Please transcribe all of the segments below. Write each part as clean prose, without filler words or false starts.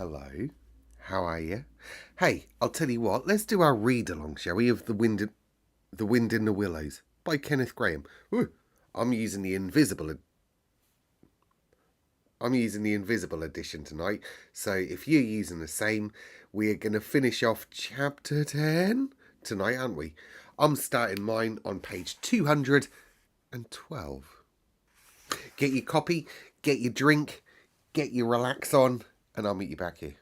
Hello, how are you? Hey, I'll tell you what, let's do our read-along, shall we, of The Wind in the Willows by Kenneth Grahame. Ooh, I'm using the invisible I'm using the invisible edition tonight, so if you're using the same, we're going to finish off chapter 10 tonight, aren't we? I'm starting mine on page 212. Get your copy, get your drink, get your relax on, and I'll meet you back here.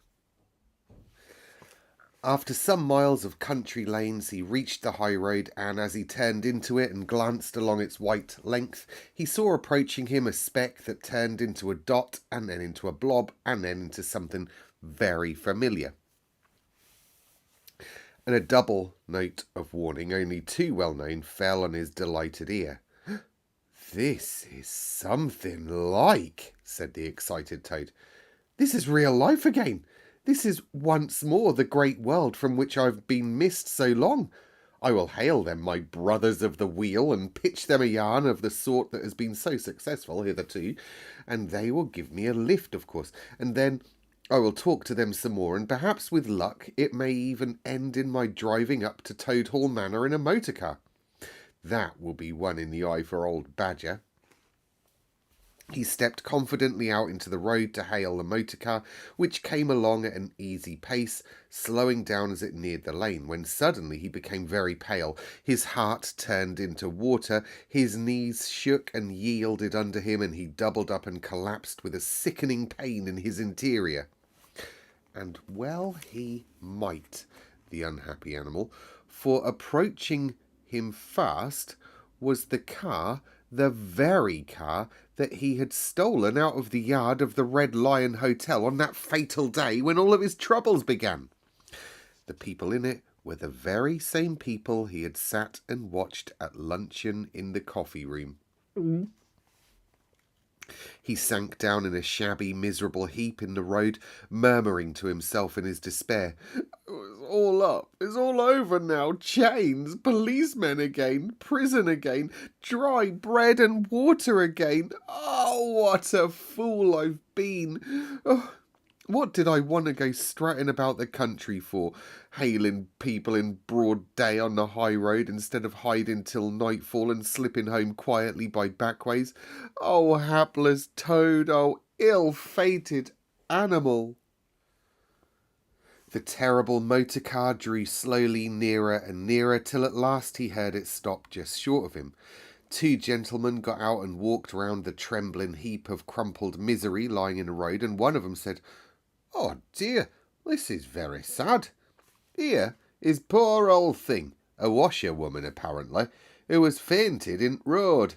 After some miles of country lanes, he reached the high road, and as he turned into it and glanced along its white length, he saw approaching him a speck that turned into a dot, and then into a blob, and then into something very familiar. And a double note of warning, only too well known, fell on his delighted ear. "This is something like," said the excited Toad. "This is real life again. This is once more the great world from which I've been missed so long. I will hail them, my brothers of the wheel, and pitch them a yarn of the sort that has been so successful hitherto, and they will give me a lift, of course, and then I will talk to them some more, and perhaps with luck it may even end in my driving up to Toad Hall Manor in a motor car. That will be one in the eye for old Badger." He stepped confidently out into the road to hail the motor car, which came along at an easy pace, slowing down as it neared the lane, when suddenly he became very pale. His heart turned into water, his knees shook and yielded under him, and he doubled up and collapsed with a sickening pain in his interior. And well he might, the unhappy animal, for approaching him fast was the car, the very car that he had stolen out of the yard of the Red Lion Hotel on that fatal day when all of his troubles began. The people in it were the very same people he had sat and watched at luncheon in the coffee room. He sank down in a shabby, miserable heap in the road, murmuring to himself in his despair, "It's all up. It's all over now. Chains, policemen again, prison again, dry bread and water again. Oh, what a fool I've been. Oh, what did I want to go strutting about the country for, hailing people in broad day on the high road instead of hiding till nightfall and slipping home quietly by backways? Oh, hapless Toad, oh, ill-fated animal." The terrible motor car drew slowly nearer and nearer, till at last he heard it stop just short of him. Two gentlemen got out and walked round the trembling heap of crumpled misery lying in the road, and one of them said, "Oh dear, this is very sad. Here is poor old thing, a washerwoman apparently, who has fainted in road.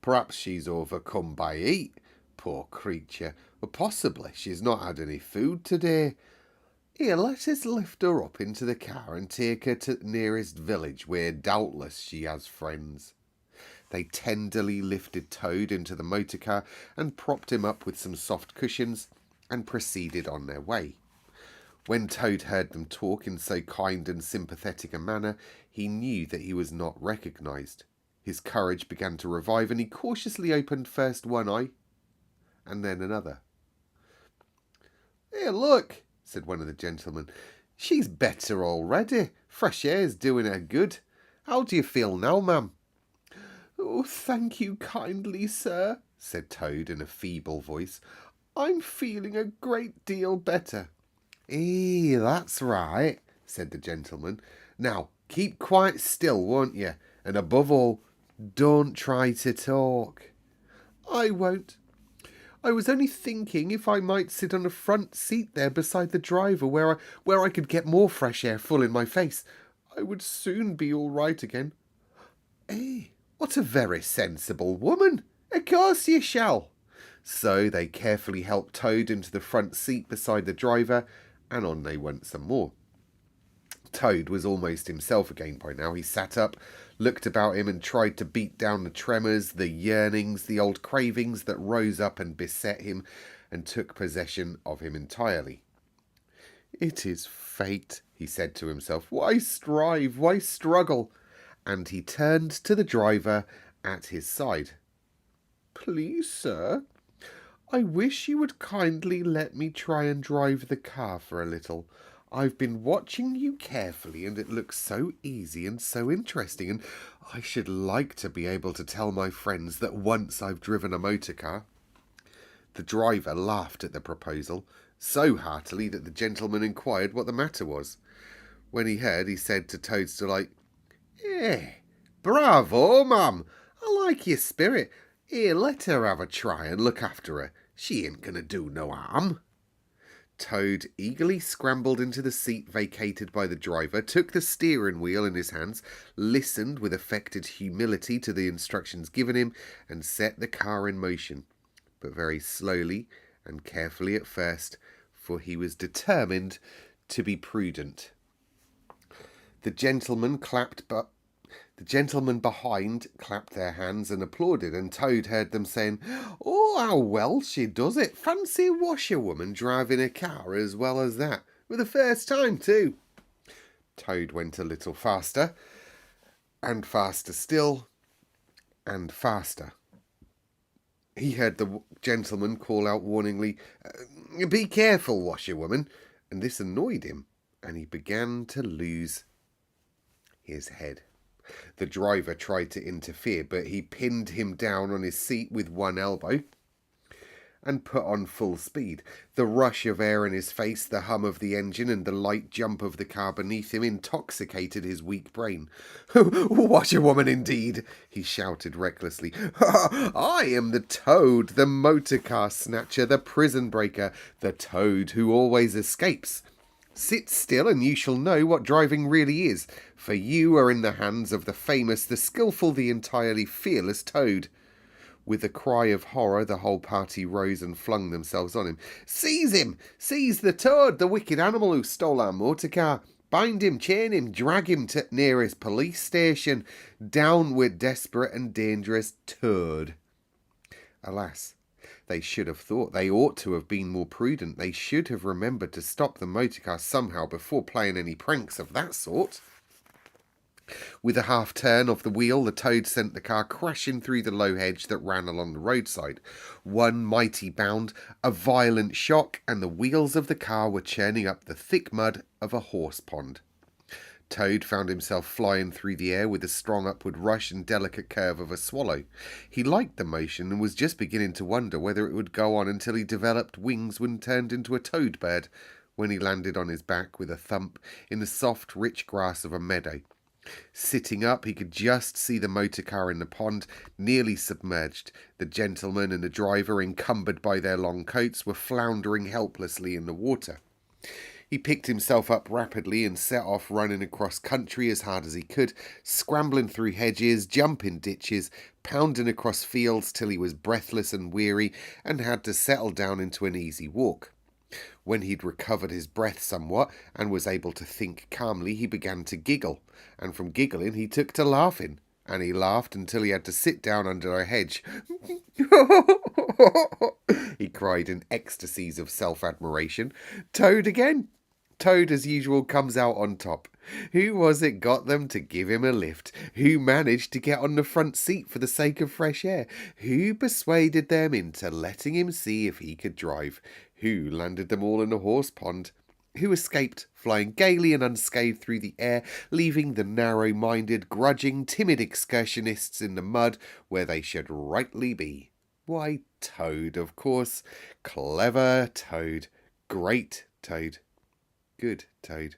Perhaps she's overcome by heat, poor creature, or possibly she's not had any food today. Here, let us lift her up into the car and take her to the nearest village, where doubtless she has friends." They tenderly lifted Toad into the motor car and propped him up with some soft cushions, and proceeded on their way. When Toad heard them talk in so kind and sympathetic a manner, he knew that he was not recognised. His courage began to revive, and he cautiously opened first one eye, and then another. "Here, look," said one of the gentlemen. "She's better already. Fresh air's doing her good. How do you feel now, ma'am?" "Oh, thank you kindly, sir," said Toad in a feeble voice. "I'm feeling a great deal better." That's right," said the gentleman. "Now, keep quite still, won't you? And above all, don't try to talk." "I won't. I was only thinking if I might sit on the front seat there beside the driver, where I could get more fresh air full in my face. I would soon be all right again." What a very sensible woman. Of course you shall." So they carefully helped Toad into the front seat beside the driver, and on they went some more. Toad was almost himself again by now. He sat up, looked about him, and tried to beat down the tremors, the yearnings, the old cravings that rose up and beset him and took possession of him entirely. "It is fate," he said to himself. "Why strive? Why struggle?" And he turned to the driver at his side. "Please, sir, I wish you would kindly let me try and drive the car for a little. I've been watching you carefully and it looks so easy and so interesting, and I should like to be able to tell my friends that once I've driven a motor car." The driver laughed at the proposal so heartily that the gentleman inquired what the matter was. When he heard, he said to Toad's delight, "Eh, bravo, mum! I like your spirit. Here, let her have a try and look after her. She ain't going to do no harm." Toad eagerly scrambled into the seat vacated by the driver, took the steering wheel in his hands, listened with affected humility to the instructions given him, and set the car in motion, but very slowly and carefully at first, for he was determined to be prudent. The gentlemen behind clapped their hands and applauded, and Toad heard them saying, "Oh, how well she does it! Fancy a washerwoman driving a car as well as that, for the first time too." Toad went a little faster, and faster still, and faster. He heard the gentleman call out warningly, "Be careful, washerwoman," and this annoyed him, and he began to lose his head. The driver tried to interfere, but he pinned him down on his seat with one elbow and put on full speed. The rush of air in his face, the hum of the engine, and the light jump of the car beneath him intoxicated his weak brain. "Washerwoman indeed!" he shouted recklessly. "I am the Toad, the motor car snatcher, the prison breaker, the Toad who always escapes. Sit still and you shall know what driving really is, for you are in the hands of the famous, the skilful, the entirely fearless Toad." With a cry of horror, the whole party rose and flung themselves on him. "Seize him! Seize the Toad, the wicked animal who stole our motor car! Bind him, chain him, drag him to nearest police station! Down with desperate and dangerous Toad!" Alas, they should have thought. They ought to have been more prudent. They should have remembered to stop the motor car somehow before playing any pranks of that sort. With a half turn of the wheel, the Toad sent the car crashing through the low hedge that ran along the roadside. One mighty bound, a violent shock, and the wheels of the car were churning up the thick mud of a horse pond. Toad found himself flying through the air with the strong upward rush and delicate curve of a swallow. He liked the motion and was just beginning to wonder whether it would go on until he developed wings and turned into a toad bird, when he landed on his back with a thump in the soft, rich grass of a meadow. Sitting up, he could just see the motor car in the pond, nearly submerged. The gentleman and the driver, encumbered by their long coats, were floundering helplessly in the water. He picked himself up rapidly and set off running across country as hard as he could, scrambling through hedges, jumping ditches, pounding across fields till he was breathless and weary and had to settle down into an easy walk. When he'd recovered his breath somewhat and was able to think calmly, he began to giggle, and from giggling he took to laughing, and he laughed until he had to sit down under a hedge. He cried in ecstasies of self-admiration. Toad again! Toad, as usual, comes out on top. Who was it got them to give him a lift? Who managed to get on the front seat for the sake of fresh air? Who persuaded them into letting him see if he could drive? Who landed them all in a horse pond? Who escaped, flying gaily and unscathed through the air, leaving the narrow-minded, grudging, timid excursionists in the mud where they should rightly be? Why, Toad, of course. Clever Toad. Great Toad. Good Toad.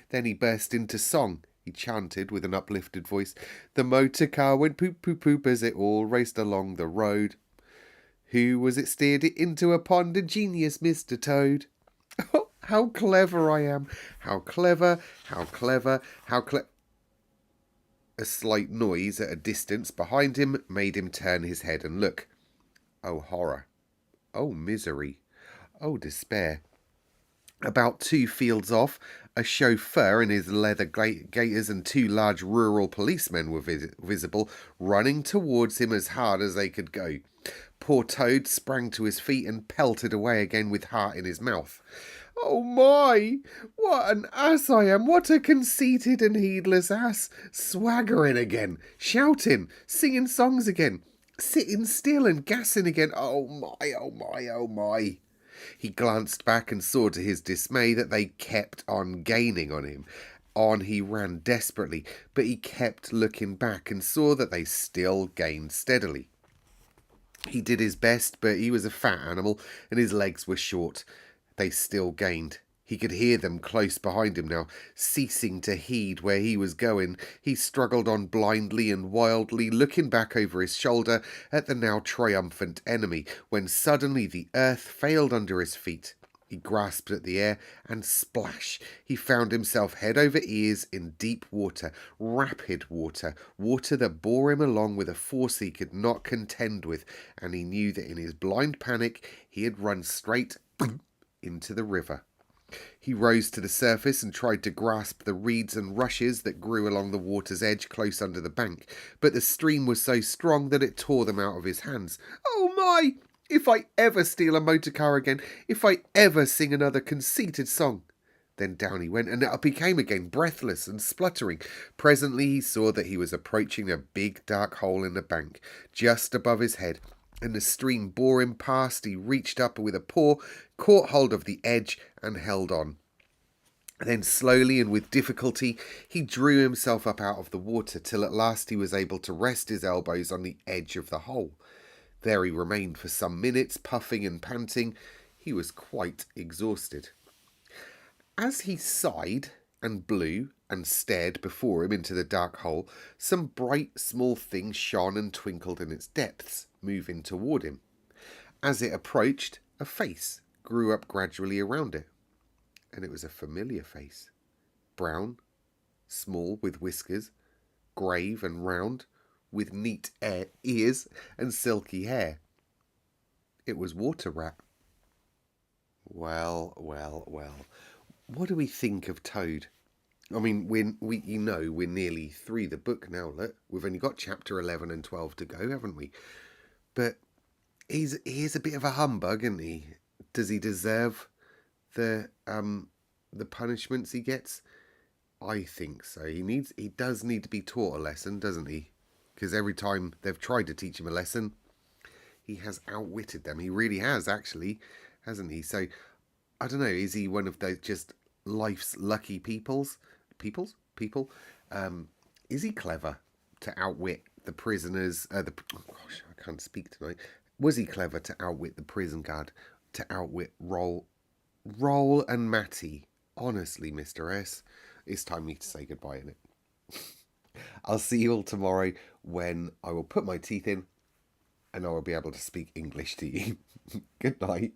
Then he burst into song. He chanted with an uplifted voice. The motor car went poop, poop, poop as it all raced along the road. Who was it steered it into a pond? A genius, Mr. Toad. Oh, how clever I am. How clever, how clever, how clever. A slight noise at a distance behind him made him turn his head and look. Oh, horror. Oh, misery. Oh, despair. About 2 fields off, a chauffeur in his leather gaiters and 2 large rural policemen were visible, running towards him as hard as they could go. Poor Toad sprang to his feet and pelted away again with heart in his mouth. Oh my! What an ass I am! What a conceited and heedless ass! Swaggering again, shouting, singing songs again. sitting still and gassing again. Oh my, oh my, oh my. He glanced back and saw to his dismay that they kept on gaining on him. On he ran desperately, but he kept looking back and saw that they still gained steadily. He did his best, but he was a fat animal and his legs were short. They still gained. He could hear them close behind him now, ceasing to heed where he was going. He struggled on blindly and wildly, looking back over his shoulder at the now triumphant enemy, when suddenly the earth failed under his feet. He grasped at the air, and splash! He found himself head over ears in deep water, rapid water, water that bore him along with a force he could not contend with, and he knew that in his blind panic he had run straight into the river. He rose to the surface and tried to grasp the reeds and rushes that grew along the water's edge close under the bank, but the stream was so strong that it tore them out of his hands. Oh my! If I ever steal a motor car again, if I ever sing another conceited song. Then down he went, and up he came again, breathless and spluttering. Presently he saw that he was approaching a big dark hole in the bank, just above his head, and the stream bore him past. He reached up with a paw, caught hold of the edge, and held on. Then slowly and with difficulty he drew himself up out of the water, till at last he was able to rest his elbows on the edge of the hole. There he remained for some minutes, puffing and panting. He was quite exhausted. As he sighed and blew and stared before him into the dark hole, some bright small thing shone and twinkled in its depths, moving toward him. As it approached, a face grew up gradually around it, and it was a familiar face. Brown, small, with whiskers, grave and round, with neat ears and silky hair. It was Water Rat. Well, well, well. What do we think of Toad? I mean, we're nearly through the book now. Look, we've only got chapter 11 and 12 to go, haven't we? But he's a bit of a humbug, isn't he? Does he deserve the punishments he gets? I think so. He does need to be taught a lesson, doesn't he? Because every time they've tried to teach him a lesson, he has outwitted them. He really has, actually, hasn't he? So, I don't know, is he one of those just life's lucky people? Is he clever to outwit the prisoners? Oh gosh, I can't speak tonight. Was he clever to outwit the prison guard? To outwit Roll and Matty? Honestly, Mr. S, it's time me to say goodbye, isn't it? I'll see you all tomorrow when I will put my teeth in and I will be able to speak English to you. Good night.